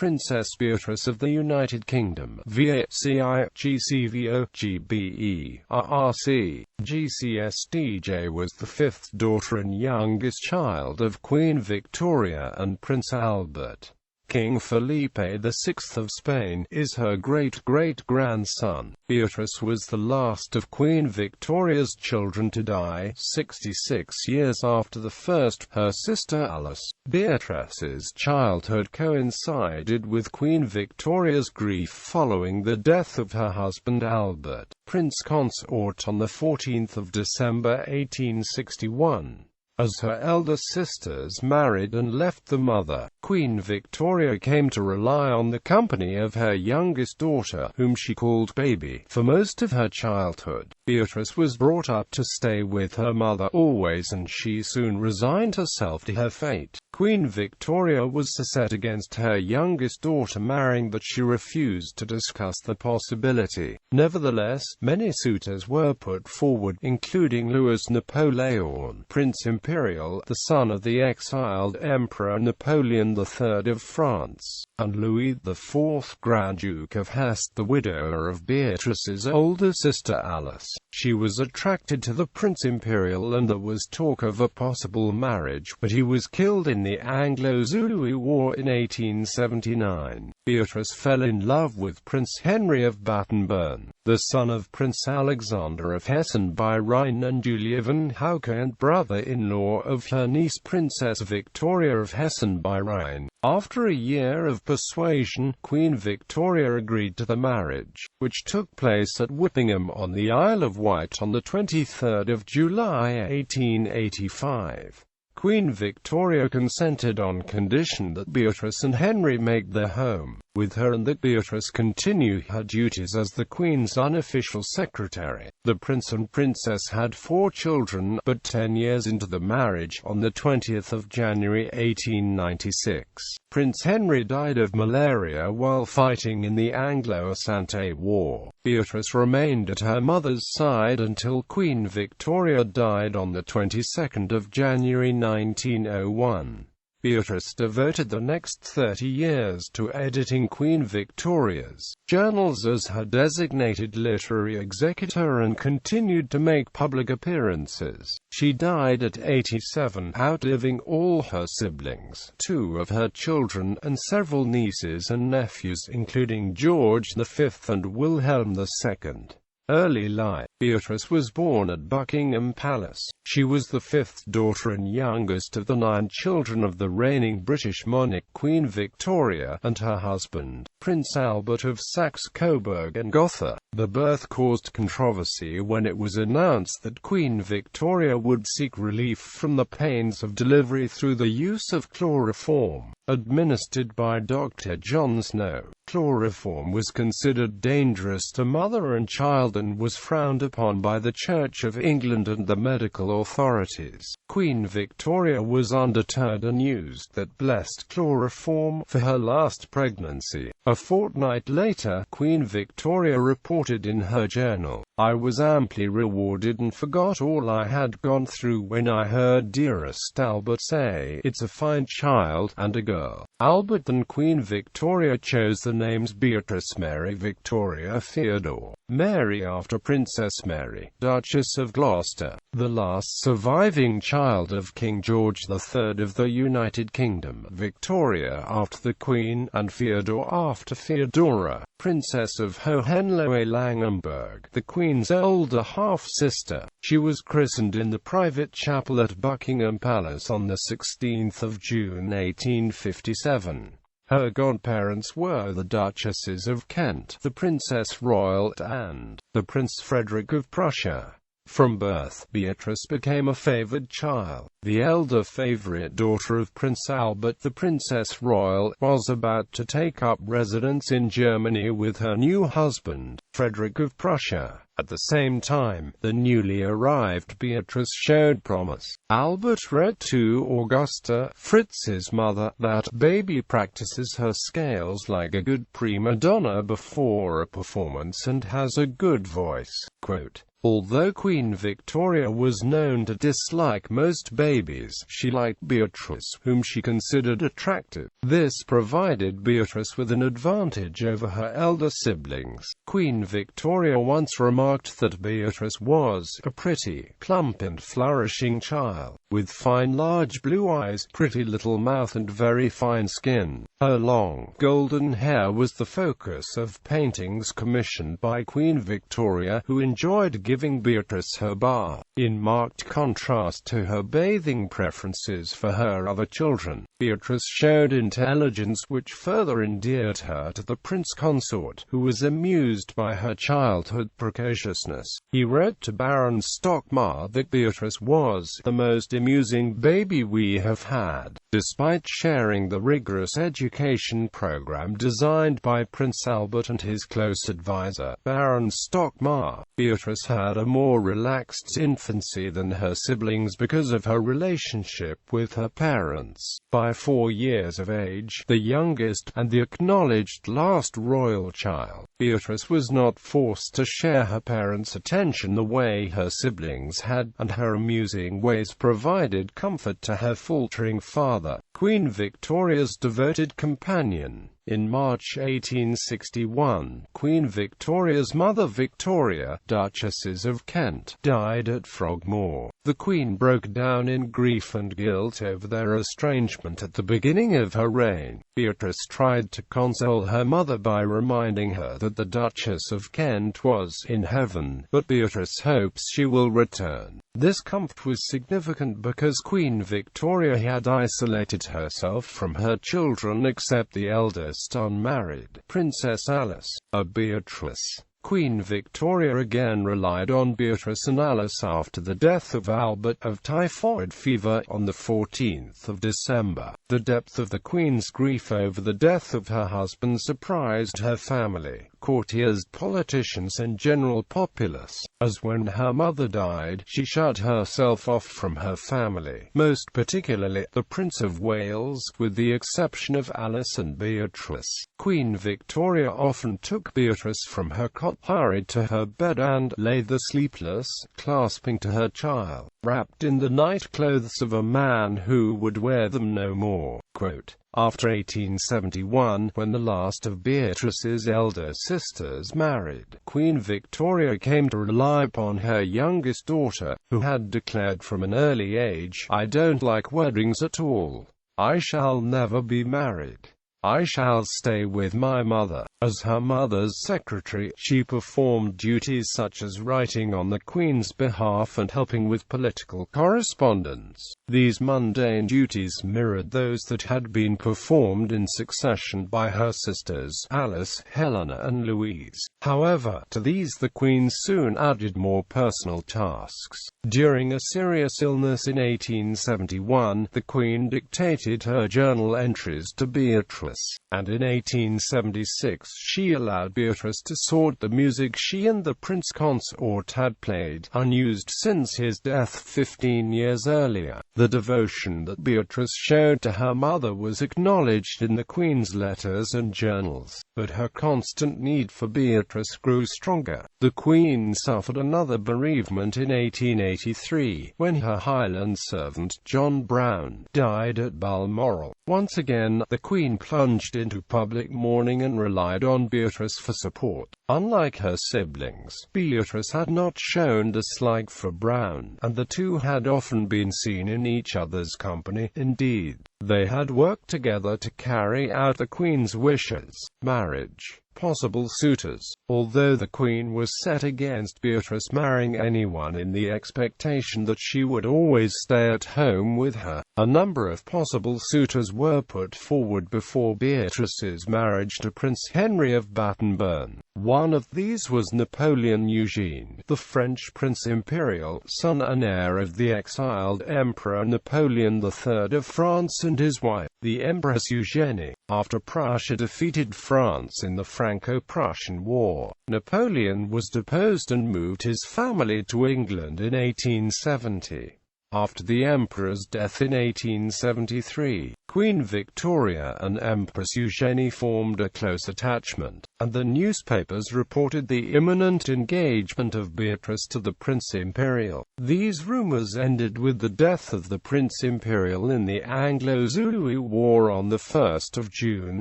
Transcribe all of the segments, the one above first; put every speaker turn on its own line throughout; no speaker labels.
Princess Beatrice of the United Kingdom, VACI, GCVO, GBE, RRC, GCStJ, was the fifth daughter and youngest child of Queen Victoria and Prince Albert. King Felipe VI of Spain is her great-great-grandson. Beatrice was the last of Queen Victoria's children to die, 66 years after the first. Her sister Alice.Beatrice's childhood coincided with Queen Victoria's grief following the death of her husband Albert, Prince Consort, on 14 December 1861. As her elder sisters married and left the mother, Queen Victoria came to rely on the company of her youngest daughter, whom she called Baby, for most of her childhood. Beatrice was brought up to stay with her mother always, and she soon resigned herself to her fate. Queen Victoria was set against her youngest daughter marrying, but she refused to discuss the possibility. Nevertheless, many suitors were put forward, including Louis Napoleon, Prince Imperial, the son of the exiled Emperor Napoleon III of France, and Louis IV, Grand Duke of Hesse, the widower of Beatrice's older sister Alice. She was attracted to the Prince Imperial, and there was talk of a possible marriage, but he was killed in the Anglo-Zulu War in 1879. Beatrice fell in love with Prince Henry of Battenberg, the son of Prince Alexander of Hessen-by-Rhine and Julia von Hauke, and brother-in-law of her niece Princess Victoria of Hessen-by-Rhine. After a year of persuasion, Queen Victoria agreed to the marriage, which took place at Whippingham on the Isle of Wight on 23 July 1885. Queen Victoria consented on condition that Beatrice and Henry make their home with her, and that Beatrice continue her duties as the Queen's unofficial secretary. The Prince and Princess had 4 children, but 10 years into the marriage, on 20 January 1896, Prince Henry died of malaria while fighting in the Anglo-Asante War. Beatrice remained at her mother's side until Queen Victoria died on the 22nd of January 1901. Beatrice devoted the next 30 years to editing Queen Victoria's journals as her designated literary executor, and continued to make public appearances. She died at 87, outliving all her siblings, 2 of her children, and several nieces and nephews, including George V and Wilhelm II. Early life. Beatrice was born at Buckingham Palace. She was the 5th daughter and youngest of the 9 children of the reigning British monarch Queen Victoria and her husband, Prince Albert of Saxe-Coburg and Gotha. The birth caused controversy when it was announced that Queen Victoria would seek relief from the pains of delivery through the use of chloroform, administered by Dr. John Snow. Chloroform was considered dangerous to mother and child and was frowned upon by the Church of England and the medical authorities. Queen Victoria was undeterred and used that blessed chloroform for her last pregnancy. A fortnight later, Queen Victoria reported in her journal, "I was amply rewarded and forgot all I had gone through when I heard dearest Albert say, 'It's a fine child, and a girl.'" Albert and Queen Victoria chose the names Beatrice Mary Victoria Theodore, Mary after Princess Mary, Duchess of Gloucester, the last surviving child of King George III of the United Kingdom, Victoria after the Queen, and Theodore after Theodora, Princess of Hohenlohe-Langenburg, the Queen's older half-sister. She was christened in the private chapel at Buckingham Palace on 16 June 1857. Her godparents were the Duchesses of Kent, the Princess Royal, and the Prince Frederick of Prussia. From birth, Beatrice became a favored child. The elder favorite daughter of Prince Albert, the Princess Royal, was about to take up residence in Germany with her new husband, Frederick of Prussia. At the same time, the newly arrived Beatrice showed promise. Albert read to Augusta, Fritz's mother, that baby practices her scales like a good prima donna before a performance and has a good voice. Quote, Although Queen Victoria was known to dislike most babies, she liked Beatrice, whom she considered attractive. This provided Beatrice with an advantage over her elder siblings. Queen Victoria once remarked that Beatrice was a pretty, plump and flourishing child, with fine large blue eyes, pretty little mouth and very fine skin. Her long, golden hair was the focus of paintings commissioned by Queen Victoria, who enjoyed giving Beatrice her bath, in marked contrast to her bathing preferences for her other children. Beatrice showed intelligence which further endeared her to the Prince Consort, who was amused by her childhood precociousness. He wrote to Baron Stockmar that Beatrice was the most amusing baby we have had. Despite sharing the rigorous education program designed by Prince Albert and his close advisor, Baron Stockmar, Beatrice had a more relaxed infancy than her siblings because of her relationship with her parents. By 4 years of age, the youngest, and the acknowledged last royal child, Beatrice was not forced to share her parents' attention the way her siblings had, and her amusing ways provided comfort to her faltering father, Queen Victoria's devoted companion. In March 1861, Queen Victoria's mother Victoria, Duchesses of Kent, died at Frogmore. The Queen broke down in grief and guilt over their estrangement at the beginning of her reign. Beatrice tried to console her mother by reminding her that the Duchess of Kent was in heaven, but Beatrice hopes she will return. This comfort was significant because Queen Victoria had isolated herself from her children except the eldest unmarried, Princess Alice.Beatrice. Queen Victoria again relied on Beatrice and Alice after the death of Albert of typhoid fever on the 14th of December. The depth of the Queen's grief over the death of her husband surprised her family, courtiers, politicians and general populace, as when her mother died, she shut herself off from her family, most particularly the Prince of Wales, with the exception of Alice and Beatrice. Queen Victoria often took Beatrice from her cot, hurried to her bed and lay there sleepless, clasping to her child, wrapped in the night clothes of a man who would wear them no more. Quote, after 1871, when the last of Beatrice's elder sisters married, Queen Victoria came to rely upon her youngest daughter, who had declared from an early age, "I don't like weddings at all. I shall never be married. I shall stay with my mother." As her mother's secretary, she performed duties such as writing on the Queen's behalf and helping with political correspondence. These mundane duties mirrored those that had been performed in succession by her sisters, Alice, Helena and Louise. However, to these the Queen soon added more personal tasks. During a serious illness in 1871, the Queen dictated her journal entries to Beatrice, and in 1876 she allowed Beatrice to sort the music she and the Prince Consort had played, unused since his death 15 years earlier. The devotion that Beatrice showed to her mother was acknowledged in the Queen's letters and journals, but her constant need for Beatrice grew stronger. The Queen suffered another bereavement in 1883, when her Highland servant, John Brown, died at Balmoral. Once again, the Queen plunged into public mourning and relied on Beatrice for support. Unlike her siblings, Beatrice had not shown dislike for Brown, and the two had often been seen in each other's company. Indeed, they had worked together to carry out the Queen's wishes. Marriage. Possible suitors. Although the Queen was set against Beatrice marrying anyone in the expectation that she would always stay at home with her, a number of possible suitors were put forward before Beatrice's marriage to Prince Henry of Battenburn. One of these was Napoleon Eugene, the French Prince Imperial, son and heir of the exiled Emperor Napoleon III of France, and his wife, the Empress Eugenie. After Prussia defeated France in the Franco-Prussian War, Napoleon was deposed and moved his family to England in 1870. After the emperor's death in 1873, Queen Victoria and Empress Eugenie formed a close attachment, and the newspapers reported the imminent engagement of Beatrice to the Prince Imperial. These rumors ended with the death of the Prince Imperial in the Anglo-Zulu War on the 1st of June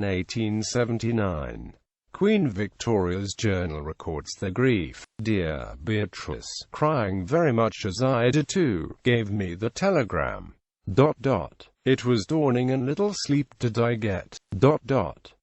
1879. Queen Victoria's journal records their grief. "Dear Beatrice, crying very much as I did too, gave me the telegram. ... It was dawning and little sleep did I get. ...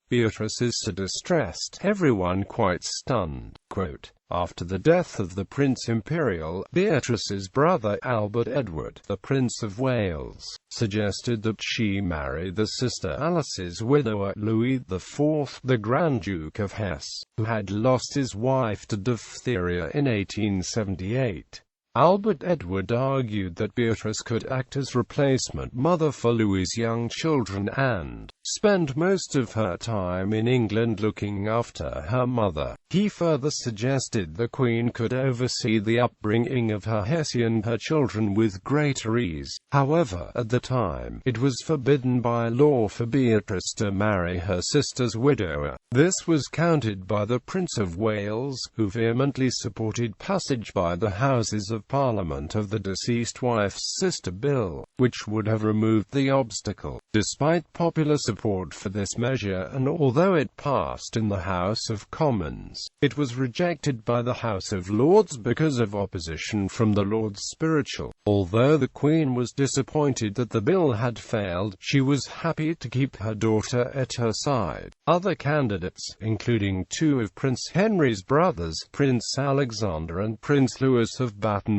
Beatrice is so distressed, everyone quite stunned." Quote, after the death of the Prince Imperial, Beatrice's brother Albert Edward, the Prince of Wales, suggested that she marry the sister Alice's widower Louis IV, the Grand Duke of Hesse, who had lost his wife to diphtheria in 1878. Albert Edward argued that Beatrice could act as replacement mother for Louis's young children and spend most of her time in England looking after her mother. He further suggested the Queen could oversee the upbringing of her Hesse and her children with greater ease. However, at the time, it was forbidden by law for Beatrice to marry her sister's widower. This was countered by the Prince of Wales, who vehemently supported passage by the Houses of Parliament of the deceased wife's sister bill, which would have removed the obstacle. Despite popular support for this measure, and although it passed in the House of Commons, it was rejected by the House of Lords because of opposition from the Lords Spiritual. Although the Queen was disappointed that the bill had failed, she was happy to keep her daughter at her side. Other candidates, including two of Prince Henry's brothers, Prince Alexander and Prince Louis of Battenberg,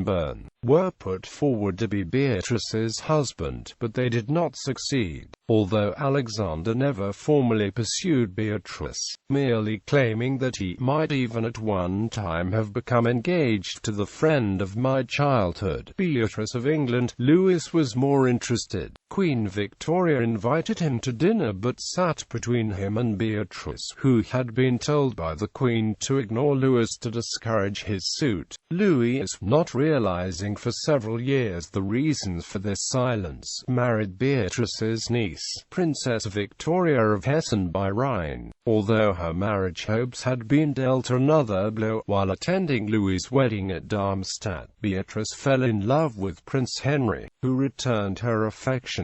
were put forward to be Beatrice's husband, but they did not succeed. Although Alexander never formally pursued Beatrice, merely claiming that he might even at one time have become engaged to the friend of my childhood, Beatrice of England, Louis was more interested. Queen Victoria invited him to dinner but sat between him and Beatrice, who had been told by the Queen to ignore Louis to discourage his suit. Louis, not realizing for several years the reasons for this silence, married Beatrice's niece, Princess Victoria of Hessen by Rhine. Although her marriage hopes had been dealt another blow, while attending Louis's wedding at Darmstadt, Beatrice fell in love with Prince Henry, who returned her affections.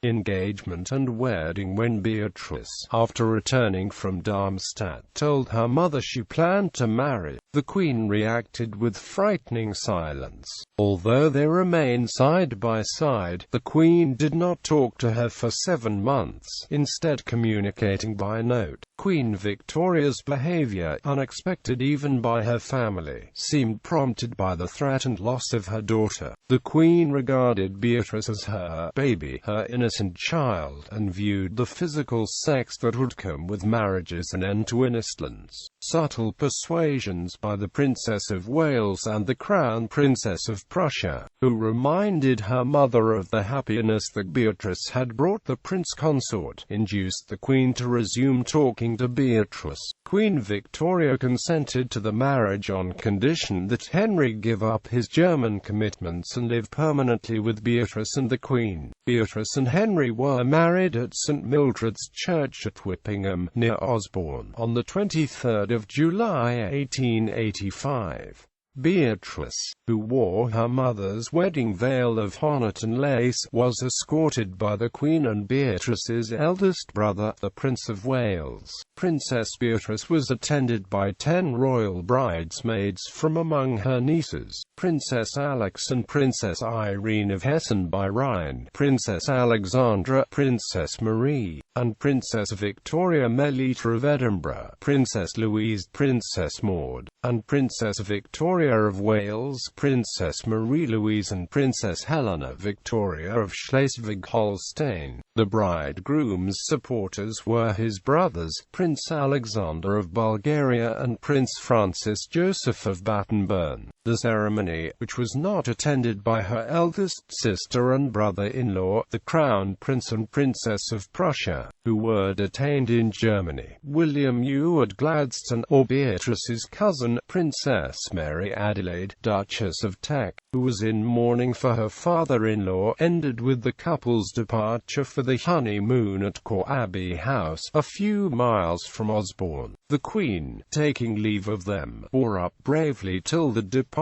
Engagement and wedding. When Beatrice, after returning from Darmstadt, told her mother she planned to marry, the Queen reacted with frightening silence. Although they remained side by side, the Queen did not talk to her for 7 months, instead communicating by note. Queen Victoria's behavior, unexpected even by her family, seemed prompted by the threatened loss of her daughter. The Queen regarded Beatrice as her baby, her innocent child, and viewed the physical sex that would come with marriage as an end to innocence. Subtle persuasions by the Princess of Wales and the Crown Princess of Prussia, who reminded her mother of the happiness that Beatrice had brought the Prince Consort, induced the Queen to resume talking to Beatrice. Queen Victoria consented to the marriage on condition that Henry give up his German commitments and live permanently with Beatrice and the Queen. Beatrice and Henry were married at St. Mildred's Church at Whippingham, near Osborne, on the 23rd of July 1885. Beatrice, who wore her mother's wedding veil of Honiton lace, was escorted by the Queen and Beatrice's eldest brother, the Prince of Wales. Princess Beatrice was attended by 10 royal bridesmaids from among her nieces, Princess Alex and Princess Irene of Hessen by Rhine, Princess Alexandra, Princess Marie, and Princess Victoria Melita of Edinburgh, Princess Louise, Princess Maud, and Princess Victoria of Wales, Princess Marie-Louise and Princess Helena Victoria of Schleswig-Holstein. The bridegroom's supporters were his brothers, Prince Alexander of Bulgaria and Prince Francis Joseph of Battenberg. The ceremony, which was not attended by her eldest sister and brother-in-law, the Crown Prince and Princess of Prussia, who were detained in Germany, William Ewart Gladstone, or Beatrice's cousin, Princess Mary Adelaide, Duchess of Teck, who was in mourning for her father-in-law, ended with the couple's departure for the honeymoon at Cour Abbey House, a few miles from Osborne. The Queen, taking leave of them, bore up bravely till the departure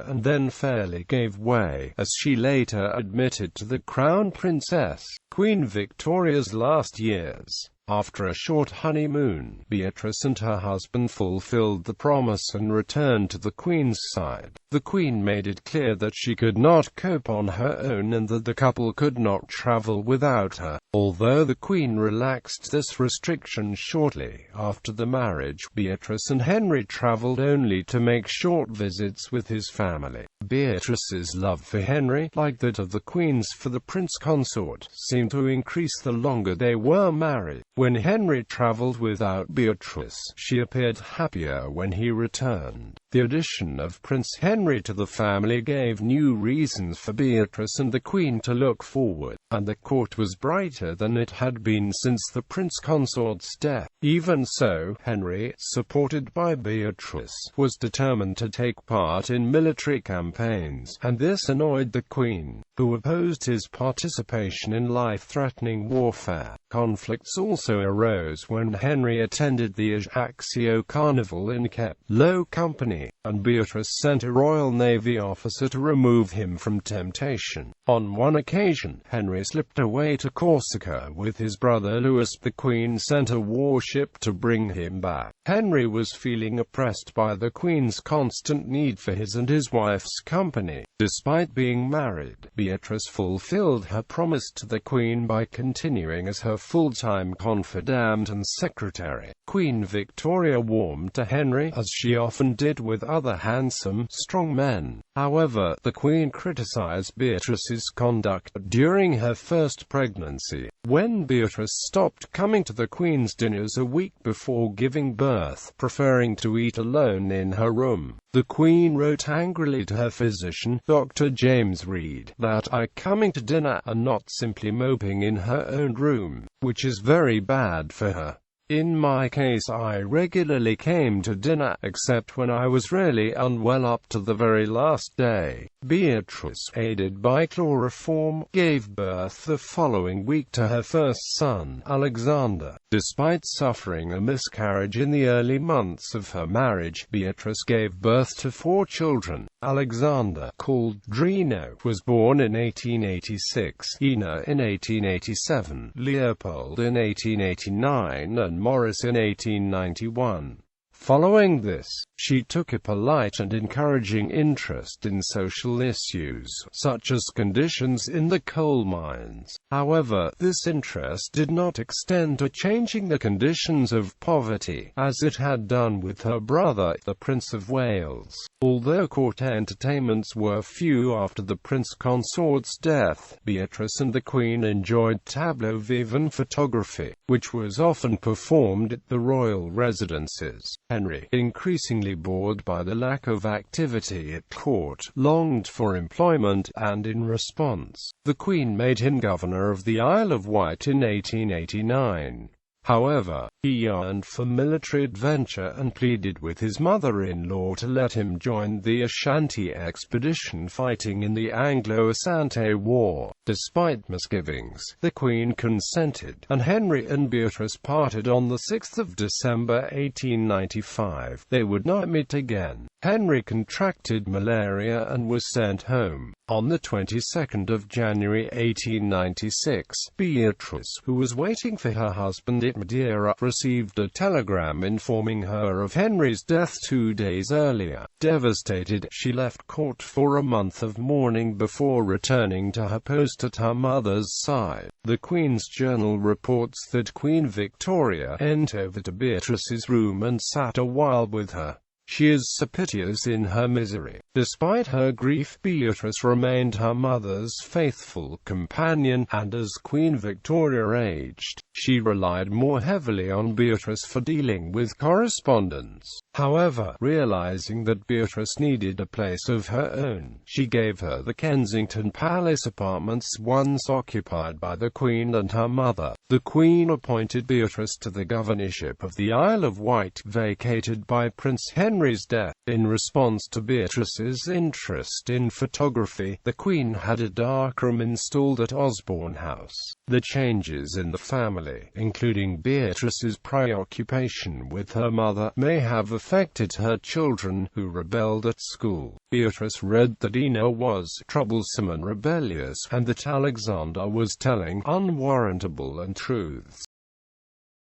and then fairly gave way, as she later admitted to the Crown Princess. Queen Victoria's last years. After a short honeymoon, Beatrice and her husband fulfilled the promise and returned to the Queen's side. The Queen made it clear that she could not cope on her own and that the couple could not travel without her. Although the Queen relaxed this restriction shortly after the marriage, Beatrice and Henry traveled only to make short visits with his family. Beatrice's love for Henry, like that of the Queen's for the Prince Consort, seemed to increase the longer they were married. When Henry traveled without Beatrice, she appeared happier when he returned. The addition of Prince Henry to the family gave new reasons for Beatrice and the Queen to look forward, and the court was brighter than it had been since the Prince Consort's death. Even so, Henry, supported by Beatrice, was determined to take part in military campaigns, and this annoyed the Queen, who opposed his participation in life-threatening warfare. Conflicts also arose when Henry attended the Ajaccio Carnival and kept low company, and Beatrice sent a Royal Navy officer to remove him from temptation. On one occasion, Henry slipped away to Corsica with his brother Louis. The Queen sent a warship to bring him back. Henry was feeling oppressed by the Queen's constant need for his and his wife's company. Despite being married, Beatrice fulfilled her promise to the Queen by continuing as her full-time confidant and secretary. Queen Victoria warmed to Henry, as she often did with other handsome, strong men. However, the Queen criticized Beatrice's conduct during her first pregnancy. When Beatrice stopped coming to the Queen's dinners a week before giving birth, preferring to eat alone in her room, the Queen wrote angrily to her physician, Dr. James Reed, that "I coming to dinner and not simply moping in her own room, which is very bad for her. In my case I regularly came to dinner, except when I was really unwell up to the very last day." Beatrice, aided by chloroform, gave birth the following week to her first son, Alexander. Despite suffering a miscarriage in the early months of her marriage, Beatrice gave birth to 4 children. Alexander, called Drino, was born in 1886, Ina in 1887, Leopold in 1889, and Maurice in 1891. Following this, she took a polite and encouraging interest in social issues, such as conditions in the coal mines. However, this interest did not extend to changing the conditions of poverty, as it had done with her brother, the Prince of Wales. Although court entertainments were few after the Prince Consort's death, Beatrice and the Queen enjoyed tableau vivant photography, which was often performed at the royal residences. Henry, increasingly bored by the lack of activity at court, longed for employment, and in response, the Queen made him Governor of the Isle of Wight in 1889. However, he yearned for military adventure and pleaded with his mother-in-law to let him join the Ashanti expedition fighting in the Anglo-Asante War. Despite misgivings, the Queen consented, and Henry and Beatrice parted on the 6th of December 1895. They would not meet again. Henry contracted malaria and was sent home. On the 22nd of January 1896, Beatrice, who was waiting for her husband at Madeira, received a telegram informing her of Henry's death 2 days earlier. Devastated, she left court for a month of mourning before returning to her post at her mother's side. The Queen's Journal reports that Queen Victoria went over to Beatrice's room and sat a while with her. She is so piteous in her misery. Despite her grief, Beatrice remained her mother's faithful companion, and as Queen Victoria aged, she relied more heavily on Beatrice for dealing with correspondence. However, realizing that Beatrice needed a place of her own, she gave her the Kensington Palace apartments once occupied by the Queen and her mother. The Queen appointed Beatrice to the governorship of the Isle of Wight, vacated by Prince Henry's death. In response to Beatrice's interest in photography, the Queen had a darkroom installed at Osborne House. The changes in the family, including Beatrice's preoccupation with her mother, may have affected her children, who rebelled at school. Beatrice read that Ina was troublesome and rebellious, and that Alexander was telling unwarrantable untruths.